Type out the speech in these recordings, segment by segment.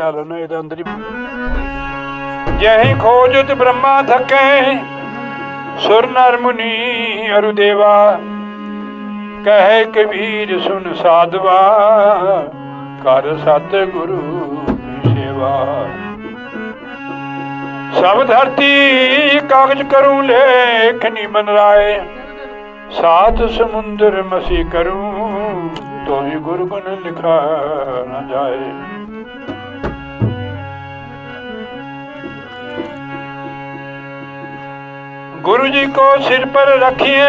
ला लो ना, ये अंदर ही यही खोजत ब्रह्मा थके सुर नर मुनि अरु देवा, कहे कबीर सुन साधवा कर सत गुरु की सेवा। सब धरती कागज करूं लेखनी मन राय, सात समुंदर मसी करूं तो भी गुरु गुण लिखा न जाए। गुरु जी को सिर पर रखिए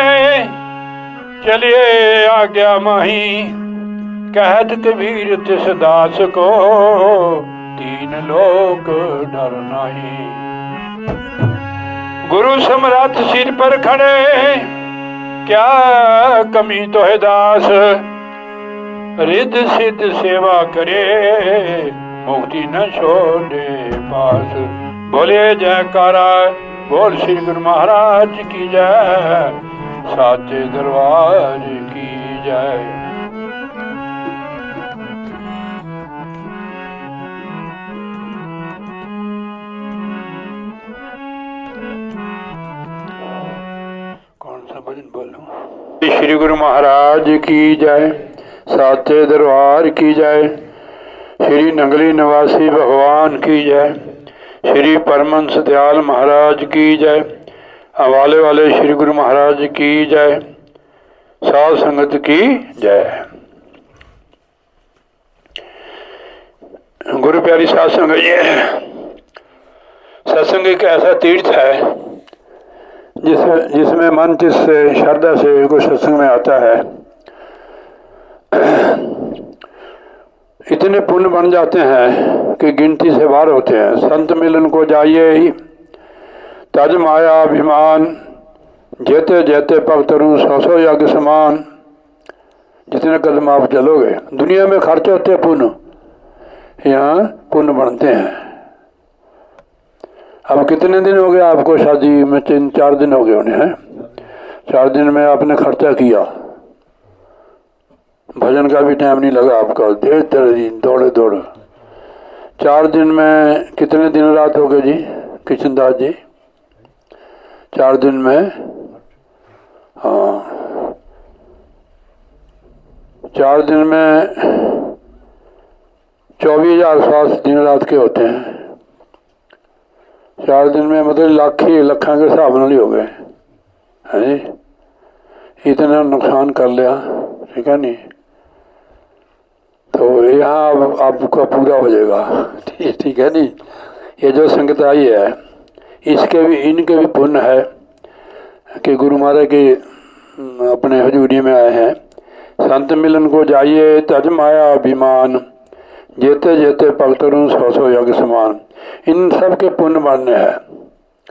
चलिए आज्ञा माही, कहत कबीर तिस दास को तीन लोक डर नहीं। गुरु समरथ सिर पर खड़े क्या कमी तो है दास, रिद्ध सिद्ध सेवा करे मुक्ति न छोड़े पास। बोले जयकारा बोल श्री गुरु महाराज की जय, साचे दरबार की जय। कौन सा भजन बोलूं? श्री गुरु महाराज की जय, साचे दरबार की जय। श्री नंगली निवासी भगवान की जय, श्री परमहंस दयाल महाराज की जय, हवाले वाले श्री गुरु महाराज की जय, साध संगत की जय। गुरु प्यारी साध संगत, सत्संग एक ऐसा तीर्थ है जिसमें मन चित्त से श्रद्धा से कोई सत्संग में आता है, इतने पुण्य बन जाते हैं कि गिनती से बाहर होते हैं। संत मिलन को जाइए ही तज माया अभिमान, जेते जेते पगतरू सौ सौ यज्ञ समान। जितने कदम आप चलोगे, दुनिया में खर्च होते पुण्य, यहाँ पुण्य बनते हैं। अब कितने दिन हो गए आपको शादी में? 3-4 दिन हो गए उन्हें, हैं? 4 दिन में आपने खर्चा किया, भजन का भी टाइम नहीं लगा आपका, देर दिन दौड़े दौड़े। 4 दिन में कितने दिन रात हो गए जी किशनदास जी? 4 दिन में, हाँ 4 दिन में 24,000 श्वास दिन रात के होते हैं। 4 दिन में मतलब लाखा के हिसाब नाल ही हो गए, है जी। इतना नुकसान कर लिया, ठीक है नहीं? तो यहाँ आपका पूरा हो जाएगा, ठीक है नहीं? ये जो संगत आई है इसके भी, इनके भी पुण्य है कि गुरु महाराज के अपने हजूरी में आए हैं। संत मिलन को जाइए तज माया अभिमान, जेते जेते पगतरू सौ सौ यज्ञ समान। इन सब के पुण्य बढ़ने हैं,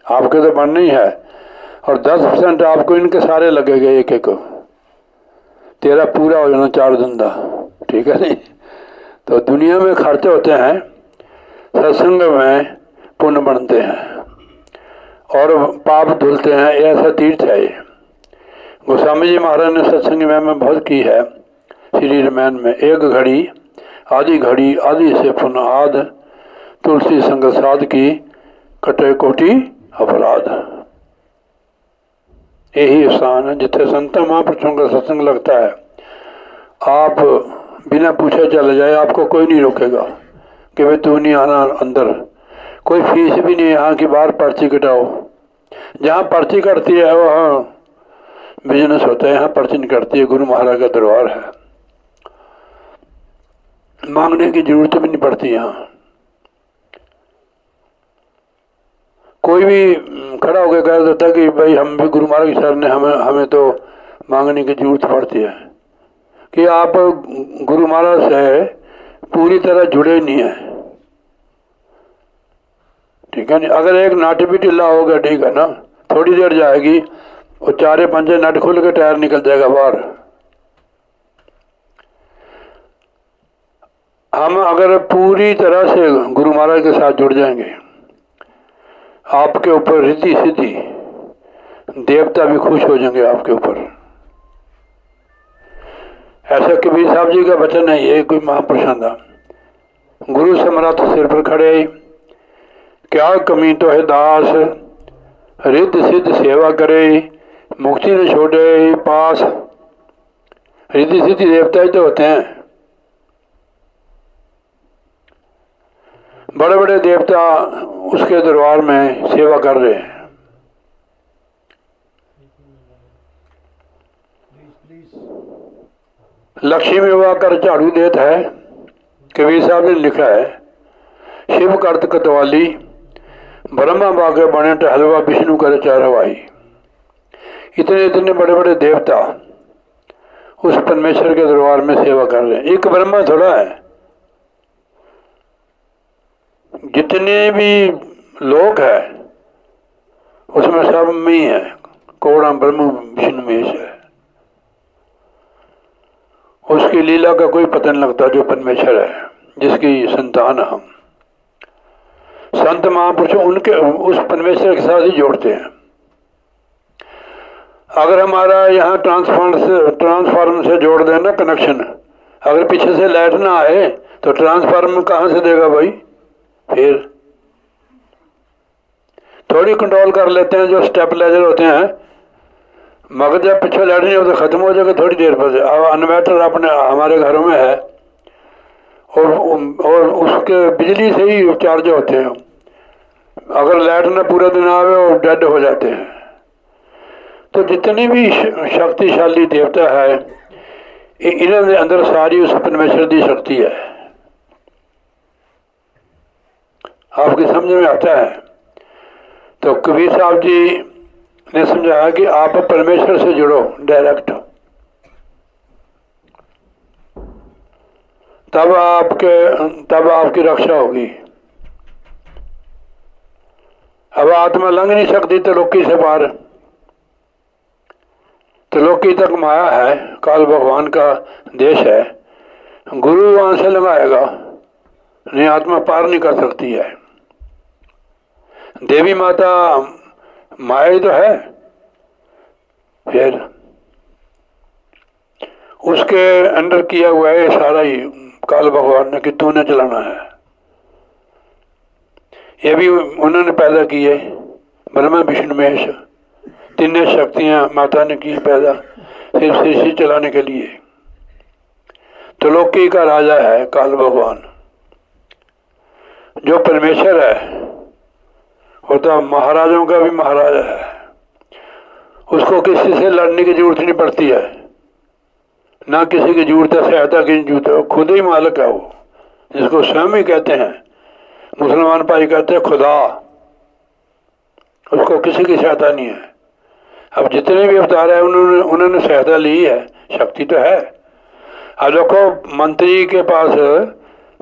आपके तो बढ़ने ही है, और 10% आपको इनके सारे लगेंगे एक एक। तेरा पूरा हो जाना 4 दिन का, ठीक है नहीं? तो दुनिया में खर्चे होते हैं, सत्संग में पुण्य बनते हैं और पाप धुलते हैं। ऐसा तीर्थ है ये। गोस्वामी जी महाराज ने सत्संग में बहुत की है। श्री रामायण में एक घड़ी आदि से पुनः आद, तुलसी संग साध की कटे कोटि अपराध। यही स्थान है जिथे संत महापुरुषों का सत्संग लगता है। आप बिना पूछे चले जाए, आपको कोई नहीं रोकेगा कि भाई तू नहीं आना अंदर। कोई फीस भी नहीं, यहाँ की बाहर पर्ची कटाओ। जहाँ पर्ची कटती है वहाँ बिजनेस होता है, यहाँ पर्ची नहीं कटती है। गुरु महाराज का दरबार है, मांगने की जरूरत भी नहीं पड़ती। यहाँ कोई भी खड़ा होकर कह देता कि भाई हम भी गुरु महाराज सर ने हमें तो मांगने की जरूरत पड़ती है, कि आप गुरु महाराज से पूरी तरह जुड़े नहीं है, ठीक है नहीं? अगर एक नट भी ढीला होगा, ठीक है ना, थोड़ी देर जाएगी और 4-5 नट खुल के टायर निकल जाएगा बाहर। हम अगर पूरी तरह से गुरु महाराज के साथ जुड़ जाएंगे, आपके ऊपर रिद्धि सिद्धि देवता भी खुश हो जाएंगे आपके ऊपर। ऐसा कबीर साहब जी का वचन है, ये कोई महापुरुषों का। गुरु समरथ सिर पर खड़े, क्या कमी तो है दास, रिद्ध सिद्ध सेवा करे, मुक्ति न छोड़े पास। रिद्धि सिद्धि देवता ही तो होते हैं, बड़े बड़े देवता उसके दरबार में सेवा कर रहे हैं। लक्ष्मी विवाह कर झाड़ू देता है, कबीर साहब ने लिखा है, शिव करत कतवाली, ब्रह्मा बागे बने टहलवा, विष्णु करे चार हवाई। इतने इतने बड़े बड़े देवता उस परमेश्वर के दरबार में सेवा कर रहे हैं। एक ब्रह्मा थोड़ा है, जितने भी लोग हैं उसमें सब में ही है, कौड़ा ब्रह्म विष्णु महेश है। उसकी लीला का कोई पता नहीं लगता, जो परमेश्वर है, जिसकी संतान हम संत महापुरुष उनके उस परमेश्वर के साथ ही जोड़ते हैं। अगर हमारा यहाँ ट्रांसफार्मर से जोड़ देना कनेक्शन, अगर पीछे से लाइट ना आए तो ट्रांसफार्मर कहाँ से देगा भाई? फिर थोड़ी कंट्रोल कर लेते हैं जो स्टेबलाइजर होते हैं, मगर जब पीछे लाइट नहीं हो तो खत्म हो जाएगा थोड़ी देर पर। अब इन्वर्टर अपने हमारे घरों में है और उसके बिजली से ही चार्ज होते हैं। अगर लाइट ना पूरा दिन आवे और डेड हो जाते हैं। तो जितने भी शक्तिशाली देवता है, इन्होंने अंदर सारी उस परमेश्वर की शक्ति है। आपकी समझ में आता है? तो कबीर साहब जी ने समझाया कि आप परमेश्वर से जुड़ो डायरेक्ट, तब आपकी रक्षा होगी। अब आत्मा लंघ नहीं सकती त्रिलोकी से पार। त्रिलोकी तक माया है, काल भगवान का देश है, गुरु वहां से लगाएगा, नहीं आत्मा पार नहीं कर सकती है। देवी माता माया ही तो है, फिर उसके अंडर किया हुआ है सारा ही काल भगवान ने कि तूने चलाना है। ये भी उन्होंने पैदा किए, ब्रह्मा विष्णु महेश, तीनों शक्तियां माता ने की पैदा सिर्फ सृष्टि चलाने के लिए। त्रिलोकी का राजा है काल भगवान। जो परमेश्वर है वो तो महाराजों का भी महाराजा है, उसको किसी से लड़ने की जरूरत नहीं पड़ती है, ना किसी की जरूरत है, सहायता की जरूरत है, खुद ही मालिक है वो, जिसको स्वयं ही कहते हैं, मुसलमान भाई कहते हैं खुदा। उसको किसी की सहायता नहीं है। अब जितने भी अवतार है उन्होंने सहायता ली है, शक्ति तो है। अब देखो मंत्री के पास,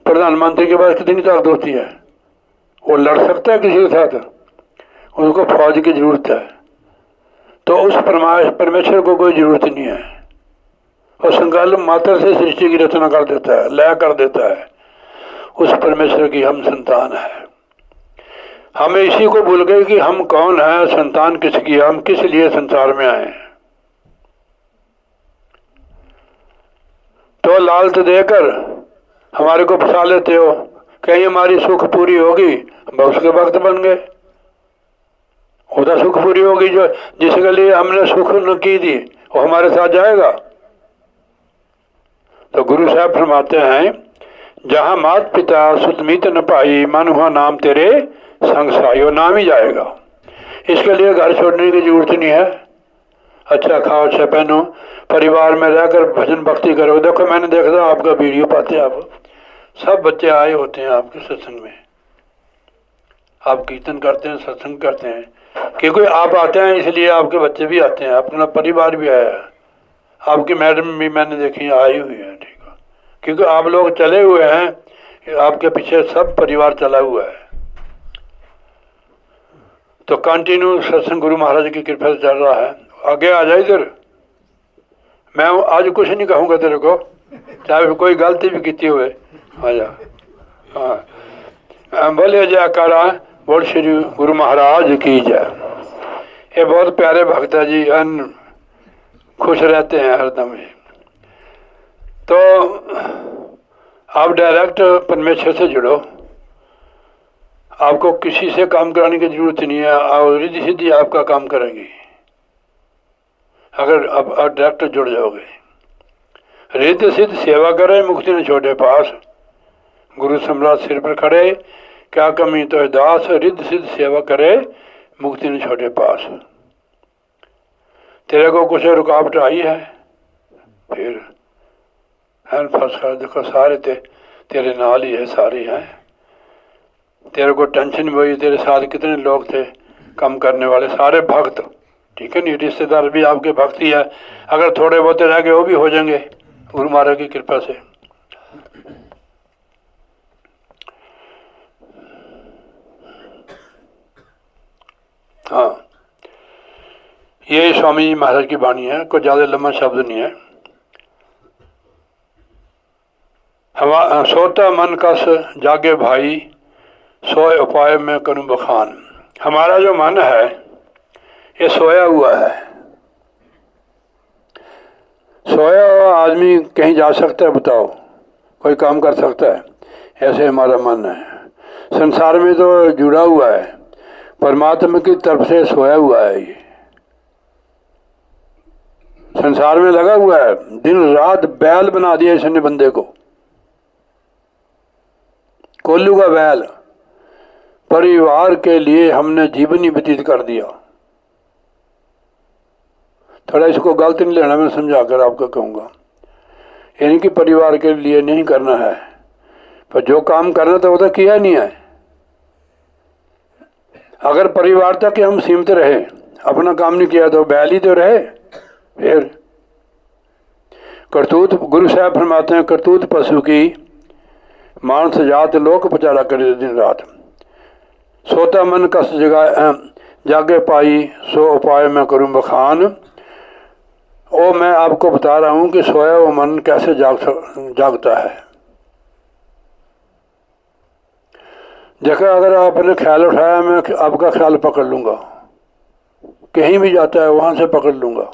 प्रधानमंत्री के पास कितनी ताकत होती है, वो लड़ सकता है किसी के साथ, उसको फौज की जरूरत है। तो उस परमेश्वर को कोई जरूरत नहीं है, और संकल्प मात्र से सृष्टि की रचना कर देता है, लय कर देता है। उस परमेश्वर की हम संतान है। हमें इसी को भूल गए कि हम कौन है, संतान किसकी है, हम किस लिए संसार में आए हैं। तो लालच देकर हमारे को फंसा लेते हो, कहीं हमारी सुख पूरी होगी, उसके वक्त बन गए, उधर सुख पूरी होगी, जो जिसके लिए हमने सुख न की थी वो हमारे साथ जाएगा। तो गुरु साहब फरमाते हैं, जहां मात पिता सुतमीत न पाई, मन हुआ नाम तेरे संग सायो, नाम ही जाएगा। इसके लिए घर छोड़ने की जरूरत नहीं है। अच्छा खाओ, अच्छा पहनो, परिवार में रहकर भजन भक्ति करो। देखो मैंने देखा आपका वीडियो पाते हैं, आप सब बच्चे आए होते हैं आपके सत्संग में, आप कीर्तन करते हैं, सत्संग करते हैं, क्योंकि आप आते हैं इसलिए आपके बच्चे भी आते हैं, अपना परिवार भी आया है। आपकी मैडम भी मैंने देखी आई हुई है, ठीक है, क्योंकि आप लोग चले हुए हैं, आपके पीछे सब परिवार चला हुआ है। तो कंटिन्यू सत्संग गुरु महाराज की कृपा से चल रहा है। आगे आ जाए इधर, मैं आज कुछ नहीं कहूँगा तेरे को, चाहे कोई गलती भी की हुए, आ जा। हाँ बोले जयकारा, बोल श्री गुरु महाराज की जय। ये बहुत प्यारे भक्त है जी, खुश रहते हैं हरदम ही। तो आप डायरेक्ट परमेश्वर से जुड़ो, आपको किसी से काम कराने की जरूरत नहीं है, और रिद्धि सिद्धि आपका काम करेंगी अगर आप डायरेक्ट जुड़ जाओगे। रिद्धि सिद्ध सेवा करे मुक्ति न छोड़े पास, गुरु सम्राट सिर पर खड़े क्या कमी तो है दास, रिद्धि सिद्ध सेवा करे मुक्ति न छोड़े पास। तेरे को कुछ रुकावट आई है फिर है फंसा, देखो सारे तेरे नाल ही है, सारे हैं। तेरे को टेंशन भी हुई, तेरे साथ कितने लोग थे काम करने वाले, सारे भक्त, ठीक है नहीं, रिश्तेदार भी आपके भक्त ही है। अगर थोड़े बहुत रह गए वो भी हो जाएंगे गुरु महाराज की कृपा से। हाँ, ये स्वामी जी महाराज की वाणी है, कोई ज़्यादा लंबा शब्द नहीं है। हवा सोता मन कस जागे भाई, सोए उपाय में करूँ बखान। हमारा जो मन है ये सोया हुआ है। सोया हुआ आदमी कहीं जा सकता है? बताओ, कोई काम कर सकता है? ऐसे हमारा मन है। संसार में तो जुड़ा हुआ है, परमात्मा की तरफ से सोया हुआ है। ये संसार में लगा हुआ है, दिन रात बैल बना दिया इसने बंदे को, कोल्लू का बैल। परिवार के लिए हमने जीवन ही व्यतीत कर दिया। थोड़ा इसको गलत नहीं लेना, मैं समझा कर आपको कहूँगा, यानी कि परिवार के लिए नहीं करना है, पर जो काम करना था वो तो किया नहीं है। अगर परिवार तक हम सीमित रहे, अपना काम नहीं किया तो बैल ही तो रहे। फिर करतूत, गुरु साहब फरमाते हैं, करतूत पशु की मानस जात लोक पचारा करे दिन रात। सोता मन कस जगा जागे पाई, सो उपाय मैं करूँ बखान। ओ मैं आपको बता रहा हूँ कि सोया वो मन कैसे जागता है। देखो, अगर आपने ख्याल उठाया, मैं आपका ख्याल पकड़ लूँगा, कहीं भी जाता है वहाँ से पकड़ लूँगा।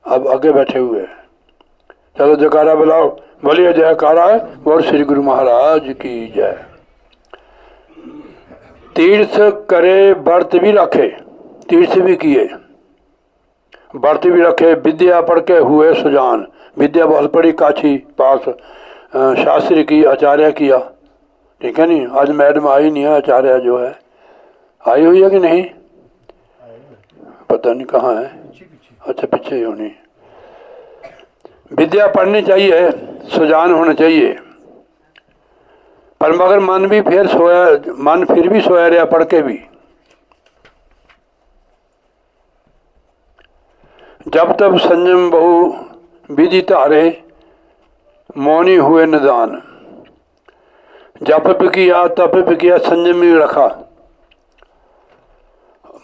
अब आगे बैठे हुए, चलो जयकारा बुलाओ, बोलिए जयकारा और श्री गुरु महाराज की जय। तीर्थ करे व्रत भी रखे, तीर्थ भी किए, व्रत भी रखे, विद्या पढ़ के हुए सुजान। विद्या बहुत पढ़ी, काशी पास, शास्त्री की, आचार्य किया, ठीक है नहीं। आज मैडम आई नहीं है, आचार्य जो है आई हुई है कि नहीं पता नहीं, कहाँ है? अच्छा, पीछे ही होनी। विद्या पढ़नी चाहिए, सुजान होना चाहिए, पर मगर मन भी फिर सोया, मन फिर भी सोया रहा पढ़ के भी। जब तब संयम बहु विधि तारे, मौनी हुए निदान। जप भी किया, तप भी किया, संयम भी रखा,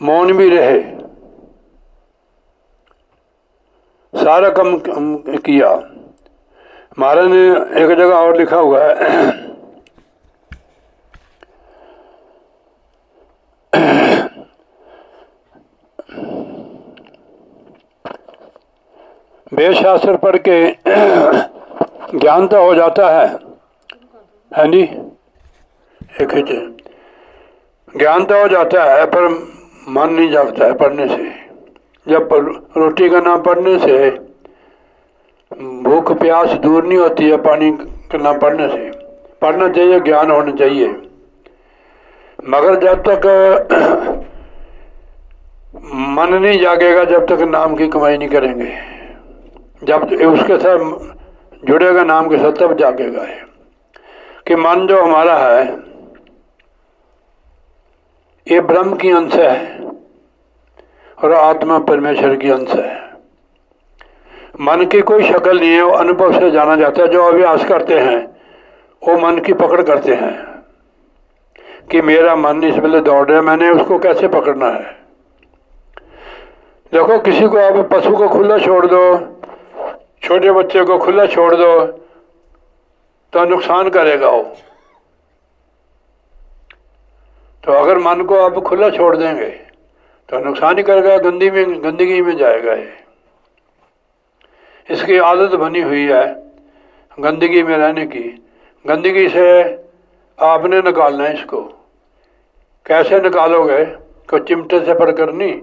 मौन भी रहे, सारा काम किया। महाराज ने एक जगह और लिखा हुआ है, वेद शास्त्र पढ़ के ज्ञान तो हो जाता है जी, एक ज्ञान तो हो जाता है, पर मन नहीं जागता है पढ़ने से। जब रोटी का नाम पढ़ने से भूख प्यास दूर नहीं होती है, पानी का नाम पढ़ने से। पढ़ना चाहिए, ज्ञान होना चाहिए, मगर जब तक मन नहीं जागेगा, जब तक नाम की कमाई नहीं करेंगे। जब उसके साथ जुड़ेगा नाम के साथ, तब जागेगा है कि मन जो हमारा है ये ब्रह्म की अंश है और आत्मा परमेश्वर की अंश है। मन की कोई शक्ल नहीं है, वो अनुभव से जाना जाता है। जो अभ्यास करते हैं वो मन की पकड़ करते हैं कि मेरा मन इस वेले दौड़ रहा है, मैंने उसको कैसे पकड़ना है। देखो, किसी को आप पशु को खुला छोड़ दो, छोटे बच्चे को खुला छोड़ दो तो नुकसान करेगा वो। तो अगर मन को आप खुला छोड़ देंगे तो नुकसान ही करेगा, गंदगी में जाएगा ये। इसकी आदत बनी हुई है गंदगी में रहने की, गंदगी से आपने निकालना है इसको। कैसे निकालोगे? को चिमटे से पढ़कर नहीं,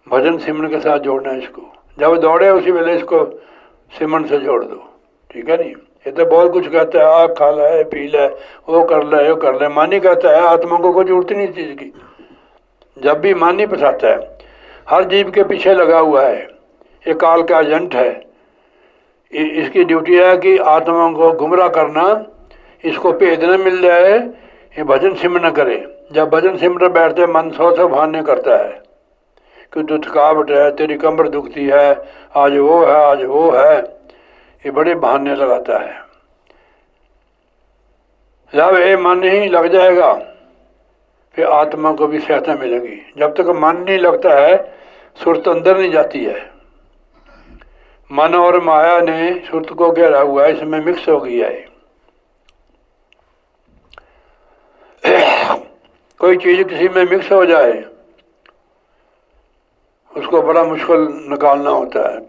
भजन सिमरन के साथ जोड़ना है इसको। जब दौड़े उसी वेले इसको सिमरन से जोड़ दो, ठीक है नहीं। ये तो बहुत कुछ कहता है, आग खा ले, पी ले, वो कर ले, वो कर ले। मन ही कहता है, आत्मा को कोई जरूरत नहीं चीज़ की। जब भी मन ही फंसाता है, हर जीव के पीछे लगा हुआ है, ये काल का एजेंट है। इसकी ड्यूटी है कि आत्मा को गुमराह करना, इसको भेजना मिल जाए, ये भजन सिमरन करे। जब भजन सिमरन बैठते मन सौ बहाने करता है कि तू थकावट है, तेरी कमर दुखती है, आज वो है, आज वो है, ये बड़े बहाने लगाता है। जब ये मन ही लग जाएगा फिर आत्मा को भी सहायता मिलेगी। जब तक मन नहीं लगता है सुरत अंदर नहीं जाती है। मन और माया ने सुरत को घेरा हुआ है, इसमें मिक्स हो गई है। कोई चीज़ किसी में मिक्स हो जाए उसको बड़ा मुश्किल निकालना होता है।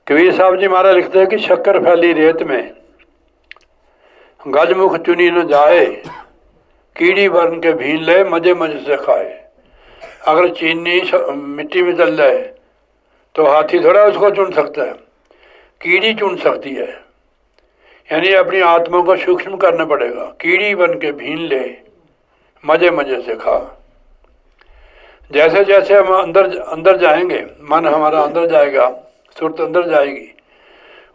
कबीर साहब जी महाराज लिखते हैं कि शक्कर फैली रेत में, गजमुख चुनी न जाए, कीड़ी बन के भीन ले, मजे मजे से खाए। अगर चीनी मिट्टी में चल जाए तो हाथी थोड़ा उसको चुन सकता है, कीड़ी चुन सकती है। यानी अपनी आत्मा को सूक्ष्म करना पड़ेगा। कीड़ी बन के भीन ले, मजे मजे से खा। जैसे जैसे हम अंदर जाएंगे, मन हमारा अंदर जाएगा, सुरत अंदर जाएगी,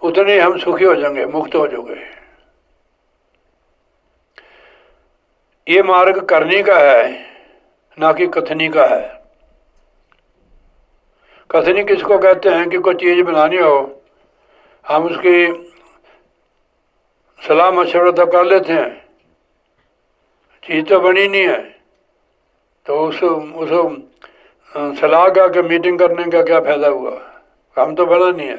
उतने हम सुखी हो जाएंगे, मुक्त हो जाओगे। ये मार्ग करने का है, ना कि कथनी का है। कथनी किसको कहते हैं कि कोई चीज़ बनानी हो, हम उसकी सलाह मशवरा तो कर लेते हैं, चीज़ तो बनी नहीं है, तो उस सलाह का मीटिंग करने का क्या फ़ायदा हुआ, काम तो बना नहीं है।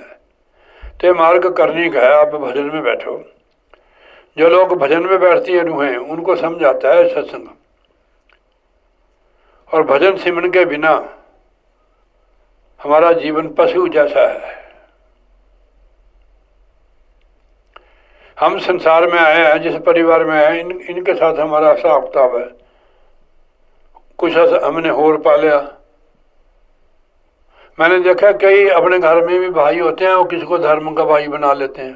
तो ये मार्ग करने का है। आप भजन में बैठो। जो लोग भजन में बैठती हैं रूहें, उनको समझ आता है सत्संग। और भजन सिमरन के बिना हमारा जीवन पशु जैसा है। हम संसार में आए हैं, जिस परिवार में आए, इनके साथ हमारा हिसाब किताब है। कुछ हमने होर पा लिया। मैंने देखा कई अपने घर में भी भाई होते हैं, वो किसको धर्म का भाई बना लेते हैं।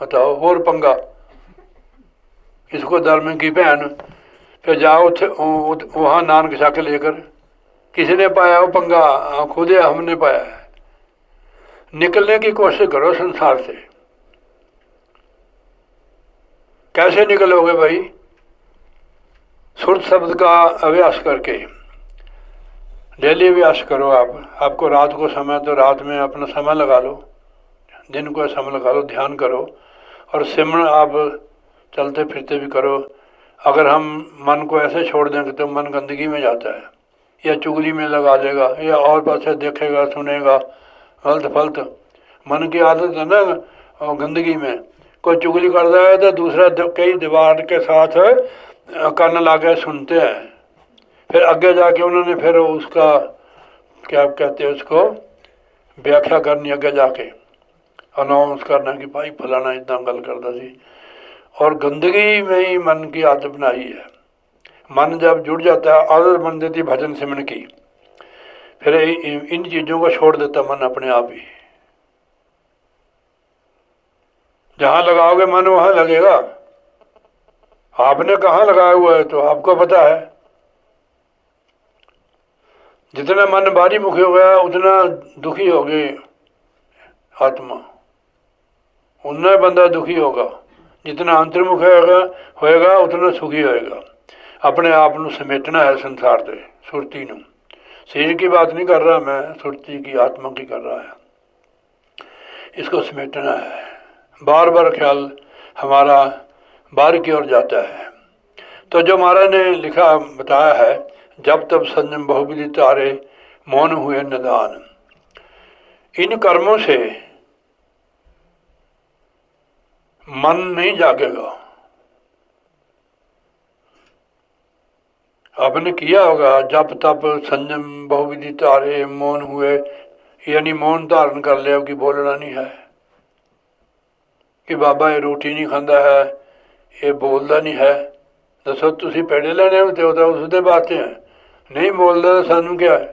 बताओ, होर पंगा, किसको धर्म की बहन, फिर जाओ वहाँ नानक शक लेकर। किसने पाया वो पंगा? खुद हमने पाया है। निकलने की कोशिश करो संसार से। कैसे निकलोगे भाई? सुरत शब्द का अभ्यास करके, डेली अभ्यास करो। आपको रात को समय, तो रात में अपना समय लगा लो, दिन को समय लगा लो, ध्यान करो। और सिमरन आप चलते फिरते भी करो। अगर हम मन को ऐसे छोड़ देंगे तो मन गंदगी में जाता है, या चुगली में लगा देगा, या और पासे देखेगा, सुनेगा, फलत फलत। मन की आदत है ना गंदगी में। कोई चुगली करता है तो दूसरा कई दीवार के साथ कान लाके सुनते हैं। फिर आगे जाके उन्होंने फिर उसका क्या कहते हैं, उसको व्याख्या करनी, आगे जाके अनाउंस करना कि भाई फलाना इतना गल करता सी। और गंदगी में ही मन की आदत बनाई है। मन जब जुड़ जाता है, आदत बन देती भजन सिमरन की, फिर इन चीज़ों को छोड़ देता मन अपने आप ही। जहाँ लगाओगे मन वहाँ लगेगा। आपने कहाँ लगाया हुआ है तो आपको पता है। जितना मन भारी मुखी हो गया उतना दुखी हो गई आत्मा, उतना बंदा दुखी होगा। जितना अंतर्मुख होएगा उतना सुखी होएगा। अपने आप को समेटना है संसार से, सुरती नू। शरीर की बात नहीं कर रहा मैं, सुरती की, आत्मा की कर रहा है। इसको समेटना है। बार बार ख्याल हमारा बाहर की ओर जाता है। तो जो महाराज ने लिखा बताया है, जब तब संयम बहुविधि तारे, मौन हुए निदान। इन कर्मों से मन नहीं जागेगा। आपने किया होगा, जब तब संयम बहुविधि तारे, मौन हुए, यानी मौन धारण कर लिया कि बोलना नहीं है, कि बाबा ये रोटी नहीं खाता है, ये बोलता नहीं है। दसो तुसी पेड़े लेने होते हो तो उसके बातें हैं, नहीं बोलता तो सानू क्या है,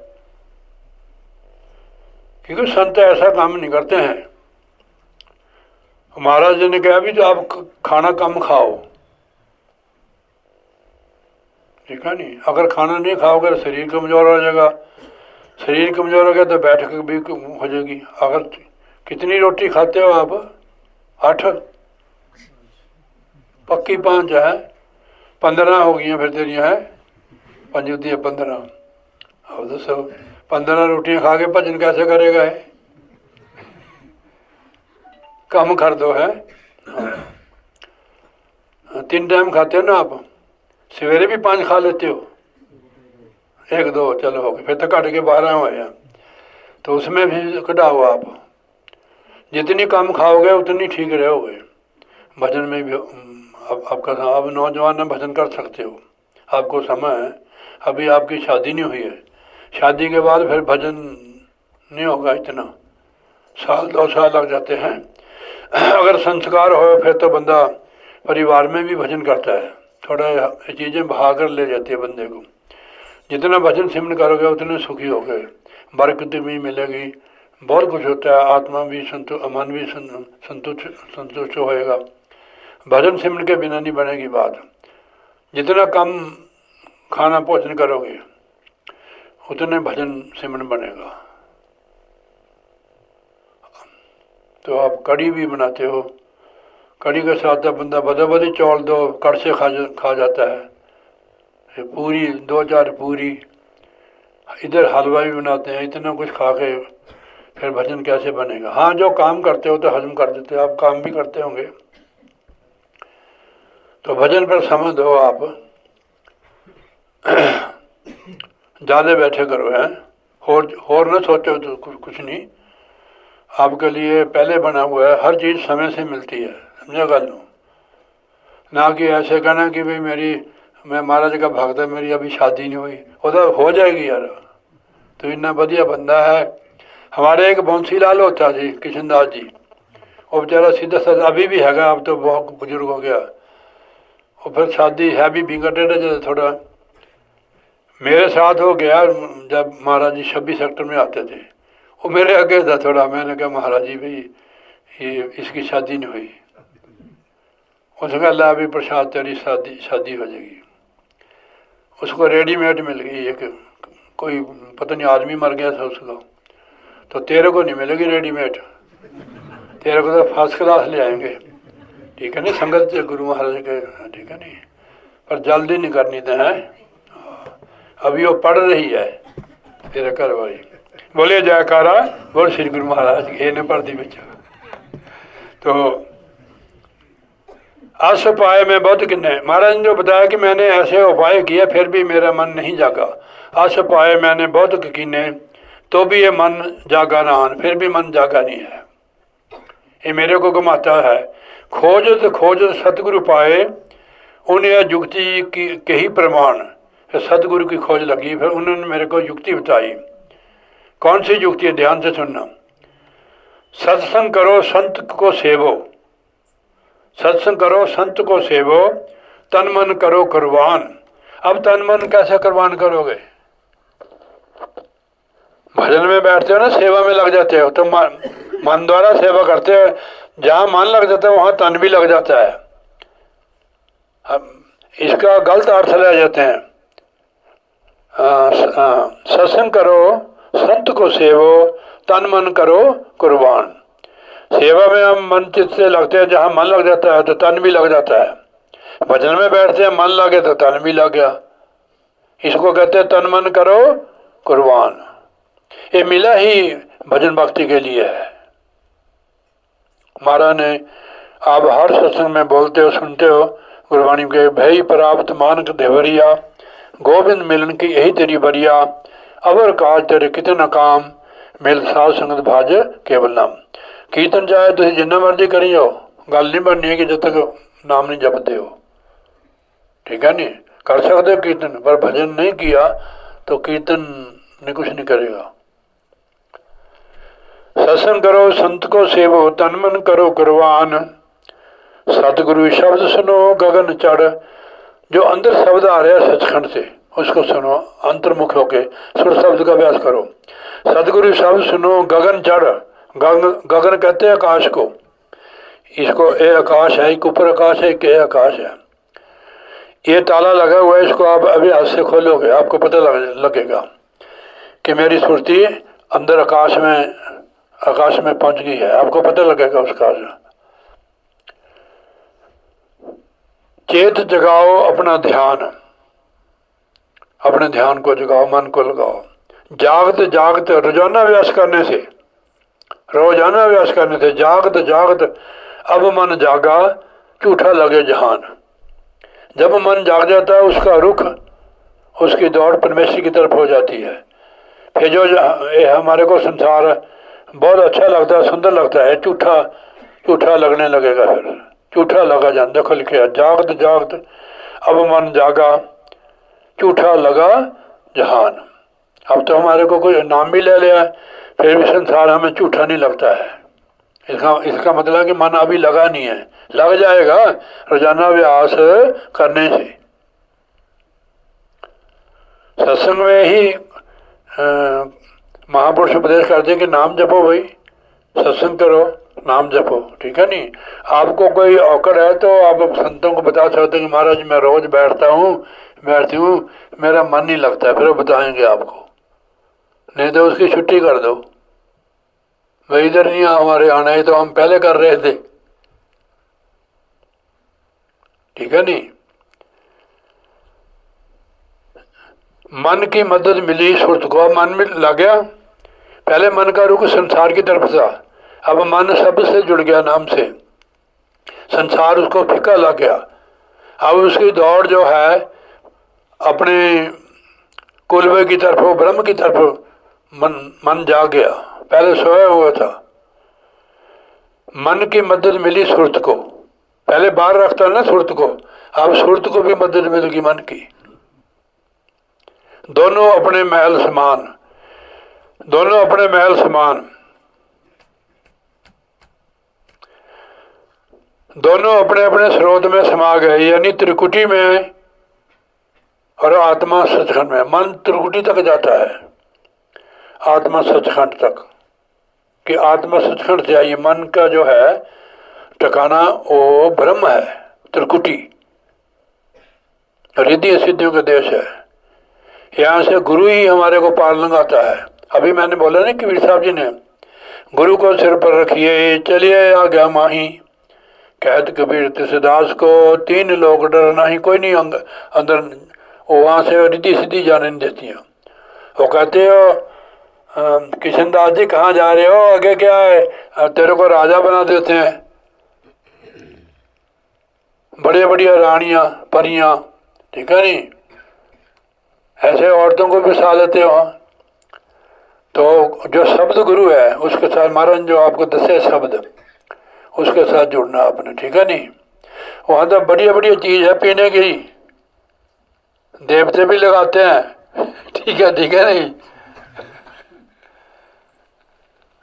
क्योंकि संत ऐसा काम नहीं करते हैं। महाराज जी ने कहा भी तो आप खाना कम खाओ, ठीक है नहीं। अगर खाना नहीं खाओगे तो शरीर कमज़ोर हो जाएगा, शरीर कमज़ोर हो गया तो बैठक भी हो जाएगी। अगर कितनी रोटी खाते हो आप? 8, पक्की 5 है, 15 हो गई फिर तेरिया है, 5 होती है 15। अब दसो 15 रोटियां खा के भजन कैसे करेगा है? कम कर दो है। 3 टाइम खाते हो ना आप, सवेरे भी 5 खा लेते हो, 1 2 चलो हो गए, फिर तो घट के 12 हुए हैं, तो उसमें भी घटाओ आप। जितनी कम खाओगे उतनी ठीक रहोगे। भजन में भी आपका आप नौजवान में भजन कर सकते हो, आपको समय है। अभी आपकी शादी नहीं हुई है, शादी के बाद फिर भजन नहीं होगा इतना, 1 2 साल लग जाते हैं। अगर संस्कार हो फिर तो बंदा परिवार में भी भजन करता है, थोड़ा चीज़ें बहा कर ले जाती है बंदे को। जितना भजन सिमरन करोगे उतने सुखी हो गए, बरकत भी मिलेगी, बहुत कुछ होता है, आत्मा भी मन भी संतुष्ट होएगा। भजन सिमरन के बिना नहीं बनेगी बात। जितना कम खाना भोजन करोगे उतने भजन सिमरन बनेगा। तो आप कड़ी भी बनाते हो, कड़ी के साथ तो बंदा बदो चौल 2 कड़छे खा जाता है, पूरी 2 4 पूरी, इधर हलवा भी बनाते हैं, इतना कुछ खा के फिर भजन कैसे बनेगा? हाँ, जो काम करते हो तो हजम कर देते हो, आप काम भी करते होंगे, तो भजन पर समय दो आप। ज़्यादा बैठे करो हैं, और न सोचो तो कुछ नहीं, आपके लिए पहले बना हुआ है, हर चीज़ समय से मिलती है, समझे गल ना कि ऐसे कहना कि भाई मैं महाराज का भक्त है, मेरी अभी शादी नहीं हुई, वो तो हो जाएगी यार। तो इतना बढ़िया बंदा है। हमारे एक बंसी लाल होता जी, किशन दास जी, वो बेचारा सीधा साधा अभी भी हैगा, अब तो बहुत बुजुर्ग हो गया। और फिर शादी है भी बिंगटेड है थोड़ा, मेरे साथ हो गया जब महाराज जी 26 सेक्टर में आते थे, वो मेरे आगे था थोड़ा। मैंने कहा महाराज जी भाई ये इसकी शादी नहीं हुई, उसने कहा ला भी प्रसाद तेरी शादी हो जाएगी। उसको रेडीमेड मिल गई एक, कोई पता नहीं आदमी मर गया था उसका, तो तेरे को नहीं मिलेगी रेडीमेड, तेरे को तो फर्स्ट क्लास ले आएंगे, ठीक है नहीं, संगत गुरु महाराज के, ठीक है नहीं, पर जल्दी नहीं करनी तो है। अभी वो पढ़ रही है तेरे घर वाली, बोले जयकारा बोल श्री गुरु महाराज की, ने पढ़ दी बच्चा। तो आस उपाय में बहुत किन्ने, महाराज ने जो बताया कि मैंने ऐसे उपाय किए फिर भी मेरा मन नहीं जागा। आस उपाय मैंने बहुत किन्ने तो भी ये मन जागा ना, फिर भी मन जागा नहीं है, ये मेरे को घुमाता है। खोजत सतगुरु पाए, उन्हें युक्ति के ही प्रमाण, सतगुरु की खोज लगी, फिर उन्होंने मेरे को युक्ति बताई। कौन सी युक्ति है? ध्यान से सुनना। सत्संग करो संत को सेवो, सत्संग करो संत को सेवो, तन मन करो कुर्बान। अब तन मन कैसे कुर्बान करोगे? भजन में बैठते हो ना, सेवा में लग जाते हो, तो मन द्वारा सेवा करते हो, जहाँ मन लग जाता है वहाँ तन भी लग जाता है। अब इसका गलत अर्थ ले जाते हैं। सत्संग करो संत को सेवो, तन मन करो कुर्बान। सेवा में हम मन चित्त से लगते हैं, जहाँ मन लग जाता है तो तन भी लग जाता है। भजन में बैठते हैं, मन लगे तो तन भी लग गया, इसको कहते हैं तन मन करो कुर्बान। ये मिला ही भजन भक्ति के लिए है। महाराज ने आप हर सत्संग में बोलते हो, सुनते हो, गुरबाणी के भई प्राप्त मानक देवरिया, गोविंद मिलन की यही तेरी बरिया, अवर काज तेरे कितना काम, मिल साध संगत भाज केवल नाम। कीर्तन चाहे तुम जिन्ना मर्जी करी जाओ, गल नहीं बननी है कि जब तक नाम नहीं जपते हो, ठीक है नहीं, कर सकते हो कीर्तन, पर भजन नहीं किया तो कीर्तन ने कुछ नहीं करेगा। सत्संग करो संत को सेवो, तन मन करो कुर्बान, सतगुरु शब्द सुनो गगन चढ़, जो अंदर शब्द आ रहा है सचखंड से उसको सुनो, अंतर्मुख होके सुर शब्द का अभ्यास करो। सतगुरु शब्द सुनो गगन चढ़, गगन कहते हैं आकाश को, इसको ये आकाश है, एक ऊपर आकाश है, एक ये आकाश है। ये ताला लगा हुआ है, इसको आप अभी हाथ से खोलोगे आपको पता लगेगा कि मेरी सुरती अंदर आकाश में पहुंच गई है, आपको पता लगेगा उसका। चेत जगाओ अपना ध्यान, अपने ध्यान को जगाओ, मन को लगाओ। जागत जागत रोजाना अभ्यास करने से, रोजाना अभ्यास करने से जागत जागत अब मन जागा, झूठा लगे जहान। जब मन जाग जाता है उसका रुख, उसकी दौड़ परमेश्वर की तरफ हो जाती है। फिर जो हमारे को संसार बहुत अच्छा लगता है, सुंदर लगता है, झूठा झूठा लगने लगेगा, फिर झूठा लगा जान। देखो लिखे जागत जागत अब मन जागा, झूठा लगा जहान। अब तो हमारे को कोई नाम भी ले लिया, फिर भी संसार हमें झूठा नहीं लगता है। इसका मतलब कि मन अभी लगा नहीं है, लग जाएगा रोजाना अभ्यास करने से। सत्संग में ही महापुरुष उपदेश करते हैं कि नाम जपो भाई, सत्संग करो, नाम जपो, ठीक है। नहीं आपको कोई औकड़ है तो आप संतों को बता सकते हैं कि महाराज मैं रोज बैठती हूँ, मेरा मन नहीं लगता है, फिर वो बताएंगे आपको। नहीं तो उसकी छुट्टी कर दो, भाई इधर नहीं हमारे आना है, तो हम पहले कर रहे थे, ठीक है। नहीं मन की मदद मिली सुरत को, मन में लग गया। पहले मन का रुख संसार की तरफ था, अब मन सब से जुड़ गया, नाम से। संसार उसको फीका लग गया, अब उसकी दौड़ जो है अपने कुलवे की तरफ, ब्रह्म की तरफ मन जाग गया, पहले सोया हुआ था। मन की मदद मिली सुरत को, पहले बाहर रखता ना सुरत को, अब सुरत को भी मदद मिलेगी मन की। दोनों अपने महल समान, दोनों अपने महल समान, दोनों अपने अपने स्रोत में समा गए, यानी त्रिकुटी में और आत्मा सचखंड में। मन त्रिकुटी तक जाता है, आत्मा सचखंड तक, कि आत्मा सचखंड से आई। मन का जो है ठिकाना वो ब्रह्म है, त्रिकुटी रिद्धि सिद्धियों का देश है। यहाँ से गुरु ही हमारे को पार लगाता है। अभी मैंने बोला ना कबीर साहब जी ने, गुरु को सिर पर रखिए चलिए आ गया माही, कहत कबीर तुलसीदास को, तीन लोग डर नहीं, कोई नहीं अंदर। वहाँ से रिद्धि सिद्धि जाने नहीं देती है। वो कहते हो किशनदास जी कहाँ जा रहे हो, आगे क्या है, तेरे को राजा बना देते हैं, बड़े बढ़िया रानियां परियां, ठीक है। नहीं ऐसे औरतों को भी फंसा लेते हो। तो जो शब्द गुरु है उसके साथ, महाराज जो आपको दसे शब्द, उसके साथ जुड़ना आपने, ठीक है। नहीं वहाँ तो बढ़िया बढ़िया चीज है पीने की, देवते भी लगाते हैं, ठीक है नहीं।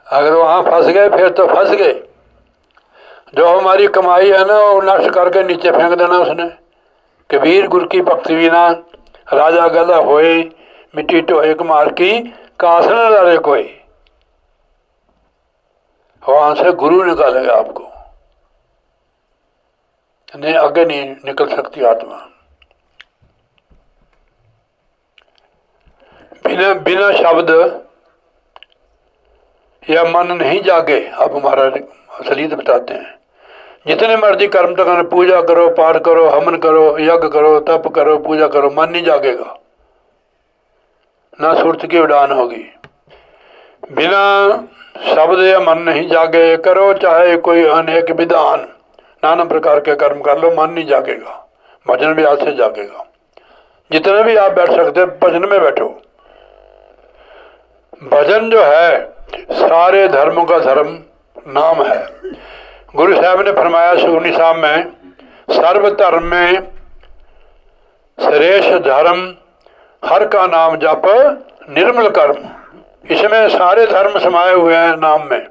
अगर वहाँ फंस गए फिर तो फंस गए। जो हमारी कमाई है ना वो नष्ट करके नीचे फेंक देना उसने। कबीर गुरु की भक्ति बिना राजा गला होए, मिट्टी टोए कुमार की कास न डाले कोई। वहां से गुरु निकालेगा आपको, नहीं आगे नहीं निकल सकती आत्मा। बिना शब्द या मन नहीं जागे। अब हमारा असलियत बताते हैं, जितने मर्जी कर्म तक पूजा करो, पाठ करो, हवन करो, यज्ञ करो, तप करो, पूजा करो, मन नहीं जागेगा, ना सुरत की उड़ान होगी। बिना शब्द या मन नहीं जागे, करो चाहे कोई अनेक विधान, नाना प्रकार के कर्म कर लो, मन नहीं जागेगा। भजन भी आज से जागेगा। जितने भी आप बैठ सकते भजन में बैठो। भजन जो है सारे धर्मों का धर्म नाम है। गुरु साहब ने फरमाया सुखमनी साहब में, सर्व धर्म में श्रेष्ठ धर्म हर का नाम जप निर्मल कर्म। इसमें सारे धर्म समाये हुए हैं नाम में।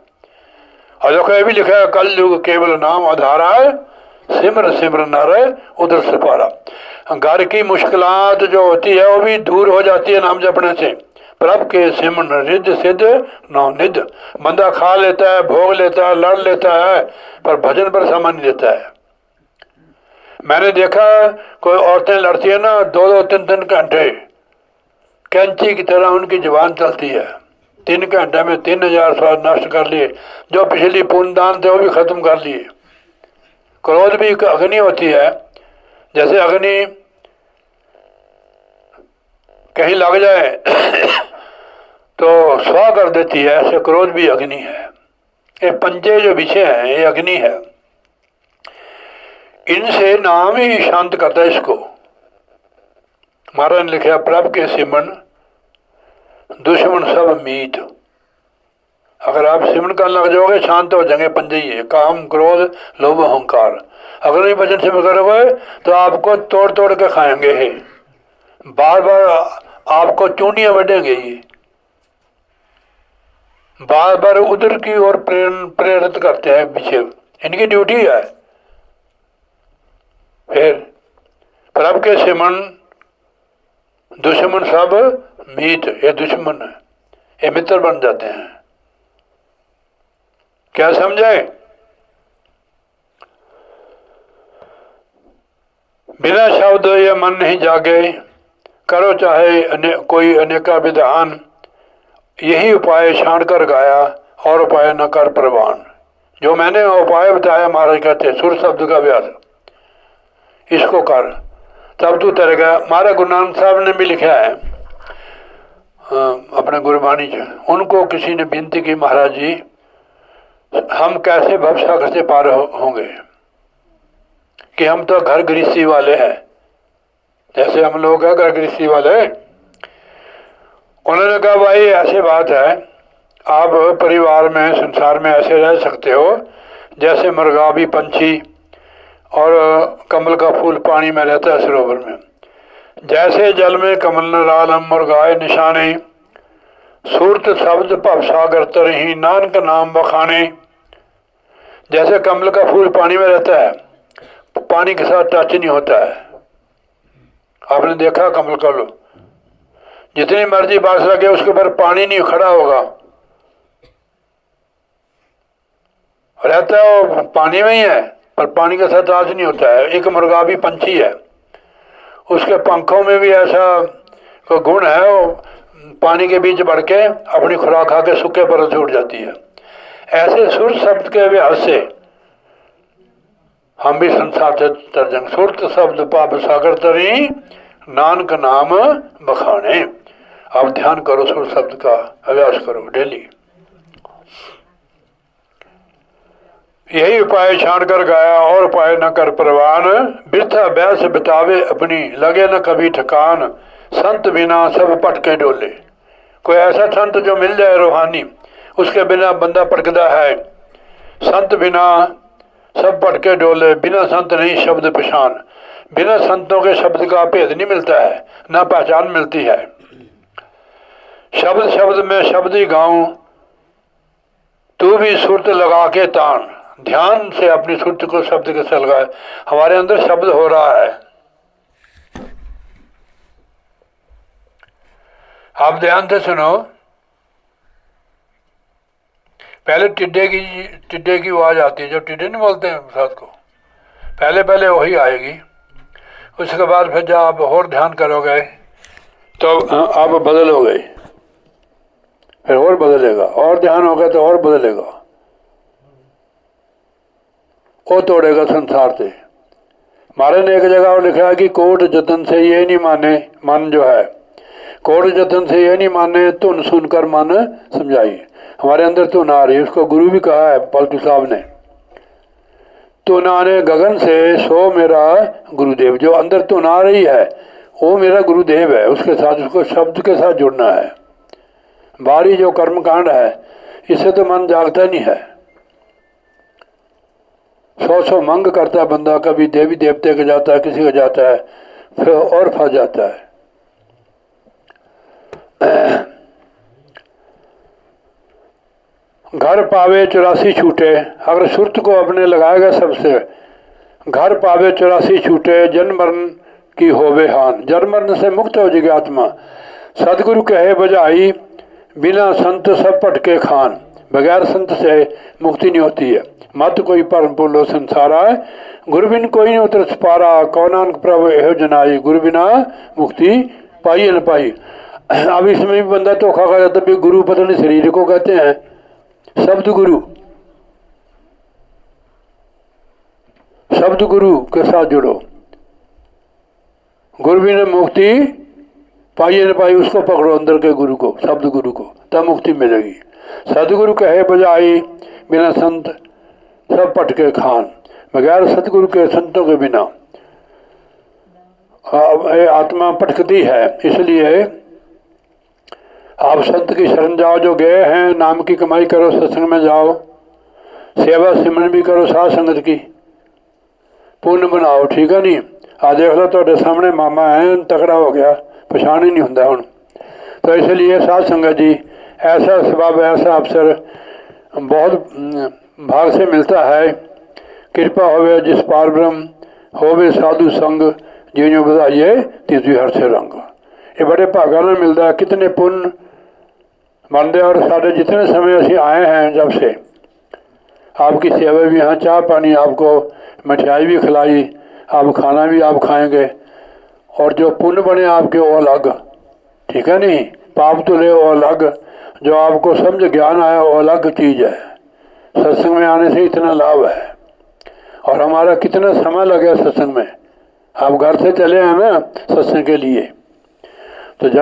और देखो ये भी लिखा है, कल युग केवल नाम आधारा है, सिमर सिमर नर उधर सिपारा। घर की मुश्किलात जो होती है वो भी दूर हो जाती है नाम जपने से। प्रभ के सिमरन रिद्ध सिद्ध नवनिध। बंदा खा लेता है, भोग लेता है, लड़ लेता है, पर भजन पर समय नहीं देता है। मैंने देखा कोई औरतें लड़ती है ना, 2-2 3-3 घंटे कैंची की तरह उनकी जुबान चलती है। 3 घंटे में 3000 स्वाद नष्ट कर लिए, जो पिछली पुण्यदान थे वो भी खत्म कर लिए। क्रोध भी एक अग्नि होती है, जैसे अग्नि कहीं लग जाए तो स्वाह कर देती है, ऐसे क्रोध भी अग्नि है। ये पंजे जो बिछे हैं ये अग्नि है, इनसे नाम ही शांत करता है इसको। महाराज ने लिखा प्रभ के सिमरन दुश्मन सब मीत। अगर आप सिमरन करने लग जाओगे शांत हो जाएंगे पंजे ही है, काम क्रोध लोभ अहंकार। अगर नहीं भजन सिमरन करोगे तो आपको तोड़ तोड़ के खाएंगे ही, बार बार आपको चूंडियां बढ़ेंगे, ये बार बार उधर की ओर प्रेरित करते हैं पीछे, इनकी ड्यूटी है। फिर प्रभु के सिमरन दुश्मन सब मीत, ये दुश्मन है, ये मित्र बन जाते हैं। क्या समझे? बिना शब्द ये मन नहीं जागे, करो चाहे कोई अनेका विधान। यही उपाय छाण कर गाया और उपाय न कर प्रवान। जो मैंने उपाय बताया महाराज कहते सुर शब्द का अभ्यास, इसको कर तब तू तरेगा। महाराज गुरु नानक साहब ने भी लिखा है अपने गुरबाणी से, उनको किसी ने विनती की महाराज जी हम कैसे भवसागर से पार होंगे, कि हम तो घर गृहस्थी वाले हैं, जैसे हम लोग हैं घर गृहस्थी वाले। उन्होंने कहा भाई ऐसी बात है, आप परिवार में संसार में ऐसे रह सकते हो जैसे मुर्गाबी पंछी और कमल का फूल पानी में रहता है सरोवर में। जैसे जल में कमल नरालम मुर्गाए निशाने, सूरत शब्द भव सागर तरही नानक नाम बखाने। जैसे कमल का फूल पानी में रहता है, पानी के साथ टच नहीं होता है। आपने देखा कमल का लो, जितनी मर्जी बारिश लगे उसके ऊपर पानी नहीं खड़ा होगा, रहता है वो पानी में ही है, पर पानी के साथ टच नहीं होता है। एक मुर्गाबी पंछी है, उसके पंखों में भी ऐसा कोई गुण है, वो पानी के बीच बढ़ के अपनी खुराक खा के सूखे पर से उड़ जाती है। ऐसे सुर शब्द के अभ्यास से हम भी संसार से तर जाएंगे। सुरत शब्द पाप सागर तरी नानक नाम बखाने। आप ध्यान करो, सुर शब्द का अभ्यास करो डेली। यही उपाय छाण कर गाया और उपाय न कर प्रवान। वृथा बैस बितावे अपनी लगे न कभी ठकान। संत बिना सब पटके डोले। कोई ऐसा संत जो मिल जाए रूहानी, उसके बिना बंदा पटकदा है। संत बिना सब पटके डोले, बिना संत नहीं शब्द पहचान। बिना संतों के शब्द का भेद नहीं मिलता है, ना पहचान मिलती है। शब्द शब्द में शब्द ही गाऊं, तू भी सुरत लगा के तान। ध्यान से अपनी सुरत को शब्द के साथ लगाए। हमारे अंदर शब्द हो रहा है, आप ध्यान से सुनो। पहले टिड्डे की आवाज आती है, जो टिड्डे नहीं बोलते हैं साथ को, पहले वही आएगी। उसके बाद फिर जब आप और ध्यान करोगे तो आप बदलोगे, फिर और बदलेगा, और ध्यान होगा तो और बदलेगा, वो तोड़ेगा संसार से। महाराज ने एक जगह और लिखा है कि कोट जतन से ये नहीं माने, मन जो है कोट जतन से ये नहीं माने, धुन सुनकर मन समझाइए। हमारे अंदर धुन आ रही है, उसको गुरु भी कहा है पलटू साहब ने, धुन आने गगन से सो मेरा गुरुदेव। जो अंदर धुन आ रही है वो मेरा गुरुदेव है, उसके साथ उसको शब्द के साथ जुड़ना है। बाहरी जो कर्म कांड है इससे तो मन जागता नहीं है। 100 मंग करता है बंदा, कभी देवी देवते के जाता है, किसी का जाता है, फिर और फंस जाता है। घर पावे 84 छूटे। अगर सुरत को अपने लगाएगा सबसे, घर पावे 84 छूटे, जन्म मरण की होवे हान। जन्म मरण से मुक्त हो जाएगी आत्मा। सदगुरु कहे बजाई, बिना संत सब भटके खान। बगैर संत से मुक्ति नहीं होती है। मत कोई भरम बोलो संसारा, गुरु बिन कोई नहीं उतर सपारा। कौ नानक प्रभु एहो जनाई, गुरु बिना मुक्ति पाई न पाई। अब इसमें भी बंदा धोखा खा जाता भी गुरु पता नहीं शरीर को कहते हैं, शब्द गुरु, शब्द गुरु के साथ जुड़ो। गुरु बिना मुक्ति पाइए न पाई, उसको पकड़ो अंदर के गुरु को, शब्द गुरु को, तब मुक्ति मिलेगी। सदगुरु कहे बजाई, बिना संत सब पटके खान। बगैर सदगुरु के, संतों के बिना आत्मा भटकती है। इसलिए आप संत की शरण जाओ, जो गए हैं, नाम की कमाई करो, सत्संग में जाओ, सेवा सिमरन भी करो, साध संगत की पुण्य बनाओ, ठीक है नहीं। आ देख लो तो सामने मामा है, तकड़ा हो गया, पछाण ही नहीं होता हूँ। तो इसलिए साध संगत जी, ऐसा सबब, ऐसा अवसर बहुत भाग से मिलता है। कृपा होवे जिस पार ब्रह्म, होवे साधु संग, जिन्हों बधाइए तीसरी हर से रंग। ये बड़े भागा में मिलता है। कितने पुण्य बनते। और साढ़े जितने समय असी आए हैं, जब से आपकी सेवा भी, यहाँ चाय पानी, आपको मिठाई भी खिलाई, आप खाना भी आप खाएंगे, और जो पुण्य बने आपके वो अलग, ठीक है नहीं। पाप तुले वो अलग, जो आपको समझ ज्ञान आया वो अलग चीज़ है। सत्संग में आने से इतना लाभ है। और हमारा कितना समय लगे सत्संग में। आप घर से चले हैं ना सत्संग के लिए,